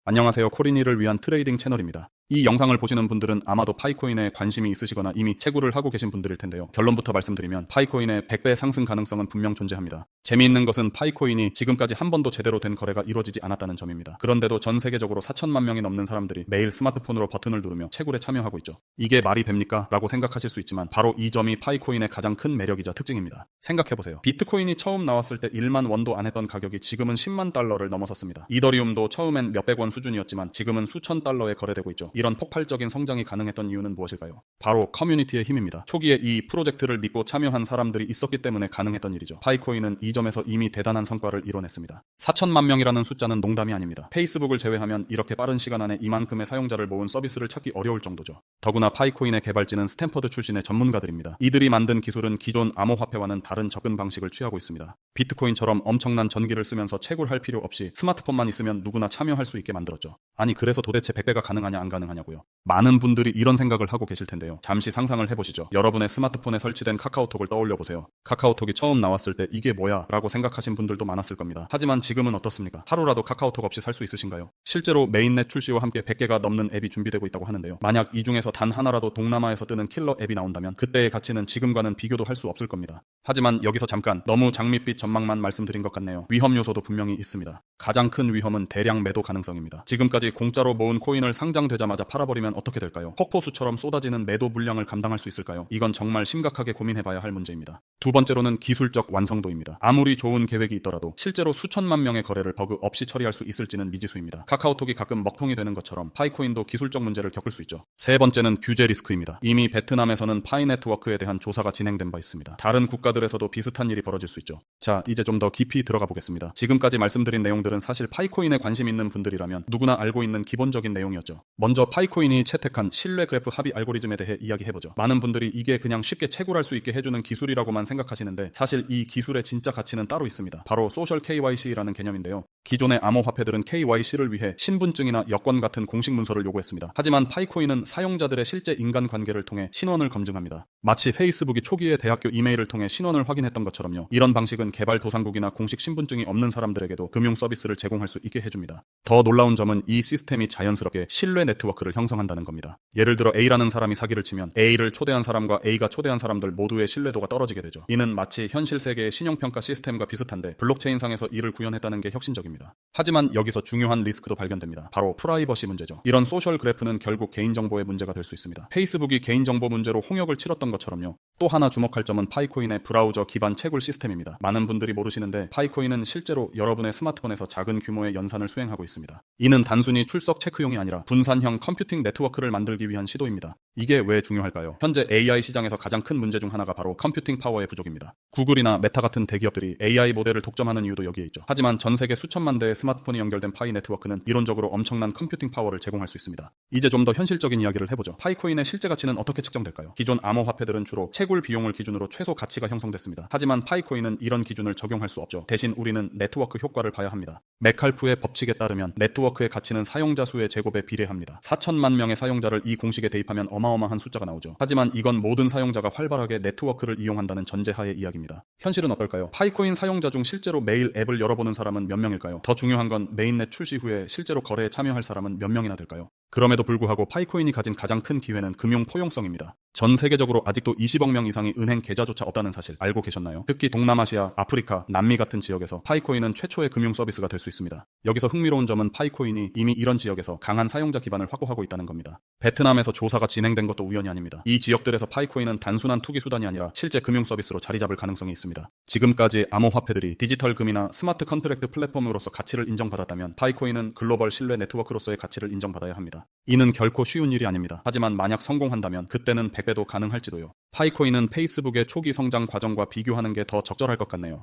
안녕하세요. 코린이를 위한 트레이딩 채널입니다. 이 영상을 보시는 분들은 아마도 파이코인에 관심이 있으시거나 이미 채굴을 하고 계신 분들일 텐데요. 결론부터 말씀드리면 파이코인의 100배 상승 가능성은 분명 존재합니다. 재미있는 것은 파이코인이 지금까지 한 번도 제대로 된 거래가 이루어지지 않았다는 점입니다. 그런데도 전 세계적으로 4천만 명이 넘는 사람들이 매일 스마트폰으로 버튼을 누르며 채굴에 참여하고 있죠. 이게 말이 됩니까? 라고 생각하실 수 있지만 바로 이 점이 파이코인의 가장 큰 매력이자 특징입니다. 생각해보세요. 비트코인이 처음 나왔을 때 1만 원도 안 했던 가격이 지금은 10만 달러를 넘어섰습니다. 이더리움도 처음엔 몇백 원 수준이었지만 지금은 수천 달러에 거래되고 있죠. 이런 폭발적인 성장이 가능했던 이유는 무엇일까요? 바로 커뮤니티의 힘입니다. 초기에 이 프로젝트를 믿고 참여한 사람들이 있었기 때문에 가능했던 일이죠. 파이코인은 이 점에서 이미 대단한 성과를 이뤄냈습니다. 4천만 명이라는 숫자는 농담이 아닙니다. 페이스북을 제외하면 이렇게 빠른 시간 안에 이만큼의 사용자를 모은 서비스를 찾기 어려울 정도죠. 더구나 파이코인의 개발진은 스탠퍼드 출신의 전문가들입니다. 이들이 만든 기술은 기존 암호화폐와는 다른 접근 방식을 취하고 있습니다. 비트코인처럼 엄청난 전기를 쓰면서 채굴할 필요 없이 스마트폰만 있으면 누구나 참여할 수 있게 만들었죠. 아니 그래서 도대체 100배가 가능하냐 안 가능하냐고요. 많은 분들이 이런 생각을 하고 계실 텐데요. 잠시 상상을 해보시죠. 여러분의 스마트폰에 설치된 카카오톡을 떠올려보세요. 카카오톡이 처음 나왔을 때 이게 뭐야? 라고 생각하신 분들도 많았을 겁니다. 하지만 지금은 어떻습니까? 하루라도 카카오톡 없이 살 수 있으신가요? 실제로 메인넷 출시와 함께 100개가 넘는 앱이 준비되고 있다고 하는데요. 만약 이 중에서 단 하나라도 동남아에서 뜨는 킬러 앱이 나온다면 그때의 가치는 지금과는 비교도 할 수 없을 겁니다. 하지만 여기서 잠깐 너무 장밋빛 전망만 말씀드린 것 같네요. 위험 요소도 분명히 있습니다. 가장 큰 위험은 대량 매도 가능성입니다. 지금까지 공짜로 모은 코인을 상장되자마자 팔아버리면 어떻게 될까요? 폭포수처럼 쏟아지는 매도 물량을 감당할 수 있을까요? 이건 정말 심각하게 고민해봐야 할 문제입니다. 두 번째로는 기술적 완성도입니다. 아무리 좋은 계획이 있더라도 실제로 수천만 명의 거래를 버그 없이 처리할 수 있을지는 미지수입니다. 카카오톡이 가끔 먹통이 되는 것처럼 파이코인도 기술적 문제를 겪을 수 있죠. 세 번째는 규제 리스크입니다. 이미 베트남에서는 파이 네트워크에 대한 조사가 진행된 바 있습니다. 다른 국가들에서도 비슷한 일이 벌어질 수 있죠. 자, 이제 좀 더 깊이 들어가 보겠습니다. 지금까지 말씀드린 내용들은 사실 파이코인에 관심 있는 분들이라면 누구나 알고 있는 기본적인 내용이었죠. 먼저 파이코인이 채택한 신뢰 그래프 합의 알고리즘에 대해 이야기해보죠. 많은 분들이 이게 그냥 쉽게 채굴할 수 있게 해주는 기술이라고만 생각하시는데 사실 이 기술의 진짜 가치는 따로 있습니다. 바로 소셜 KYC라는 개념인데요. 기존의 암호화폐들은 KYC를 위해 신분증이나 여권 같은 공식 문서를 요구했습니다. 하지만 파이코인은 사용자들의 실제 인간관계를 통해 신원을 검증합니다. 마치 페이스북이 초기에 대학교 이메일을 통해 신원을 확인했던 것처럼요. 이런 방식은 개발도상국이나 공식 신분증이 없는 사람들에게도 금융 서비스를 제공할 수 있게 해줍니다. 더 놀라운 점은 이 시스템이 자연스럽게 신뢰 네트워크를 형성한다는 겁니다. 예를 들어 A라는 사람이 사기를 치면 A를 초대한 사람과 A가 초대한 사람들 모두의 신뢰도가 떨어지게 되죠. 이는 마치 현실 세계의 신용평가 시스템과 비슷한데 블록체인상에서 이를 구현했다는 게 혁신적입니다. 하지만 여기서 중요한 리스크도 발견됩니다. 바로 프라이버시 문제죠. 이런 소셜 그래프는 결국 개인정보의 문제가 될 수 있습니다. 페이스북이 개인정보 문제로 홍역을 치렀던 것처럼요. 또 하나 주목할 점은 파이코인의 브라우저 기반 채굴 시스템입니다. 많은 분들이 모르시는데 파이코인은 실제로 여러분의 스마트폰에서 작은 규모의 연산을 수행하고 있습니다. 이는 단순히 출석 체크용이 아니라 분산형 컴퓨팅 네트워크를 만들기 위한 시도입니다. 이게 왜 중요할까요? 현재 AI 시장에서 가장 큰 문제 중 하나가 바로 컴퓨팅 파워의 부족입니다. 구글이나 메타 같은 대기업들이 AI 모델을 독점하는 이유도 여기에 있죠. 하지만 전 세계 수천만 대의 스마트폰이 연결된 파이 네트워크는 이론적으로 엄청난 컴퓨팅 파워를 제공할 수 있습니다. 이제 좀 더 현실적인 이야기를 해보죠. 파이코인의 실제 가치는 어떻게 측정될까요? 기존 암호화폐들은 주로 채굴 비용을 기준으로 최소 가치가 형성됐습니다. 하지만 파이코인은 이런 기준을 적용할 수 없죠. 대신 우리는 네트워크 효과를 봐야 합니다. 메칼프의 법칙에 따르면 네트워크의 가치는 사용자 수의 제곱에 비례합니다. 4천만 명의 사용자를 이 공식에 대입하면 어마어마한 숫자가 나오죠. 하지만 이건 모든 사용자가 활발하게 네트워크를 이용한다는 전제하의 이야기입니다. 현실은 어떨까요? 파이코인 사용자 중 실제로 매일 앱을 열어보는 사람은 몇 명일까요? 더 중요한 건 메인넷 출시 후에 실제로 거래에 참여할 사람은 몇 명이나 될까요? 그럼에도 불구하고 파이코인이 가진 가장 큰 기회는 금융 포용성입니다. 전 세계적으로 아직도 20억 명 이상이 은행 계좌조차 없다는 사실 알고 계셨나요? 특히 동남아시아, 아프리카, 남미 같은 지역에서 파이코인은 최초의 금융 서비스가 될 수 있습니다. 여기서 흥미로운 점은 파이코인이 이미 이런 지역에서 강한 사용자 기반을 확보하고 있다는 겁니다. 베트남에서 조사가 진행된 것도 우연이 아닙니다. 이 지역들에서 파이코인은 단순한 투기 수단이 아니라 실제 금융 서비스로 자리 잡을 가능성이 있습니다. 지금까지 암호화폐들이 디지털 금이나 스마트 컨트랙트 플랫폼으로서 가치를 인정받았다면 파이코인은 글로벌 신뢰 네트워크로서의 가치를 인정받아야 합니다. 이는 결코 쉬운 일이 아닙니다. 하지만 만약 성공한다면 그때는 100배도 가능할지도요. 파이코인은 페이스북의 초기 성장 과정과 비교하는 게 더 적절할 것 같네요.